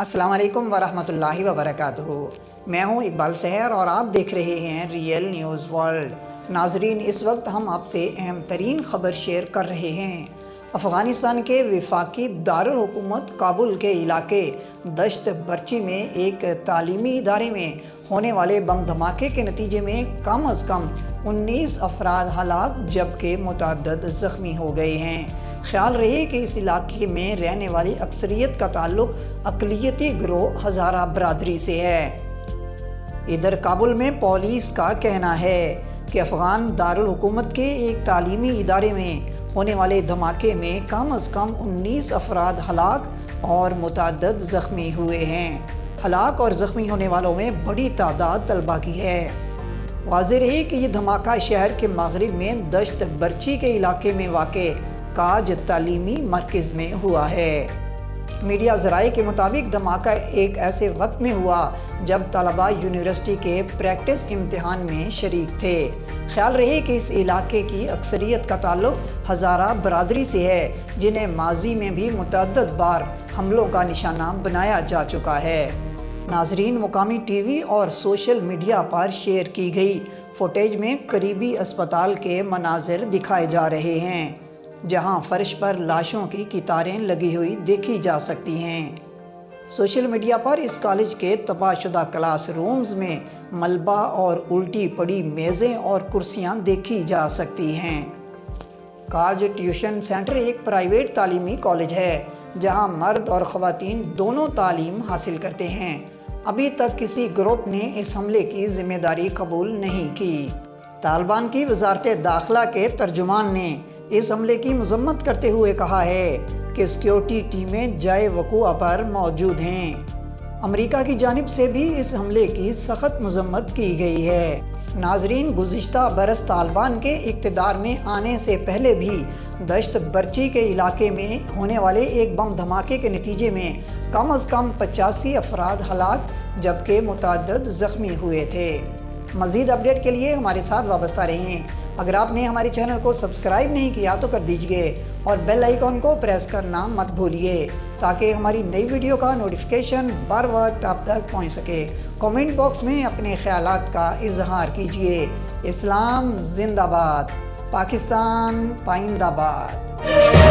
السلام علیکم ورحمۃ اللہ وبرکاتہ۔ میں ہوں اقبال سحر اور آپ دیکھ رہے ہیں ریئل نیوز ورلڈ۔ ناظرین، اس وقت ہم آپ سے اہم ترین خبر شیئر کر رہے ہیں۔ افغانستان کے وفاقی دارالحکومت کابل کے علاقے دشت برچی میں ایک تعلیمی ادارے میں ہونے والے بم دھماکے کے نتیجے میں کم از کم 19 افراد ہلاک جبکہ متعدد زخمی ہو گئے ہیں۔ خیال رہے کہ اس علاقے میں رہنے والی اکثریت کا تعلق اقلیتی گروہ ہزارہ برادری سے ہے۔ ادھر کابل میں پولیس کا کہنا ہے کہ افغان دارالحکومت کے ایک تعلیمی ادارے میں ہونے والے دھماکے میں کم از کم 19 افراد ہلاک اور متعدد زخمی ہوئے ہیں۔ ہلاک اور زخمی ہونے والوں میں بڑی تعداد طلبہ کی ہے۔ واضح رہے کہ یہ دھماکہ شہر کے مغرب میں دشت برچی کے علاقے میں واقع کاج تعلیمی مرکز میں ہوا ہے۔ میڈیا ذرائع کے مطابق دھماکہ ایک ایسے وقت میں ہوا جب طلبہ یونیورسٹی کے پریکٹس امتحان میں شریک تھے۔ خیال رہے کہ اس علاقے کی اکثریت کا تعلق ہزارہ برادری سے ہے، جنہیں ماضی میں بھی متعدد بار حملوں کا نشانہ بنایا جا چکا ہے۔ ناظرین، مقامی ٹی وی اور سوشل میڈیا پر شیئر کی گئی فوٹیج میں قریبی اسپتال کے مناظر دکھائے جا رہے ہیں، جہاں فرش پر لاشوں کی قطاریں لگی ہوئی دیکھی جا سکتی ہیں۔ سوشل میڈیا پر اس کالج کے تباہ شدہ کلاس رومز میں ملبہ اور الٹی پڑی میزیں اور کرسیاں دیکھی جا سکتی ہیں۔ کاج ٹیوشن سینٹر ایک پرائیویٹ تعلیمی کالج ہے جہاں مرد اور خواتین دونوں تعلیم حاصل کرتے ہیں۔ ابھی تک کسی گروپ نے اس حملے کی ذمہ داری قبول نہیں کی۔ طالبان کی وزارت داخلہ کے ترجمان نے اس حملے کی مذمت کرتے ہوئے کہا ہے کہ سیکیورٹی ٹیمیں جائے وقوع پر موجود ہیں۔ امریکہ کی جانب سے بھی اس حملے کی سخت مذمت کی گئی ہے۔ ناظرین، گزشتہ برس طالبان کے اقتدار میں آنے سے پہلے بھی دشت برچی کے علاقے میں ہونے والے ایک بم دھماکے کے نتیجے میں کم از کم 85 افراد ہلاک جبکہ متعدد زخمی ہوئے تھے۔ مزید اپڈیٹ کے لیے ہمارے ساتھ وابستہ رہیں۔ اگر آپ نے ہمارے چینل کو سبسکرائب نہیں کیا تو کر دیجئے اور بیل آئیکن کو پریس کرنا مت بھولیے تاکہ ہماری نئی ویڈیو کا نوٹیفیکیشن بر وقت آپ تک پہنچ سکے۔ کمنٹ باکس میں اپنے خیالات کا اظہار کیجئے۔ اسلام زندہ باد، پاکستان پائندہ باد۔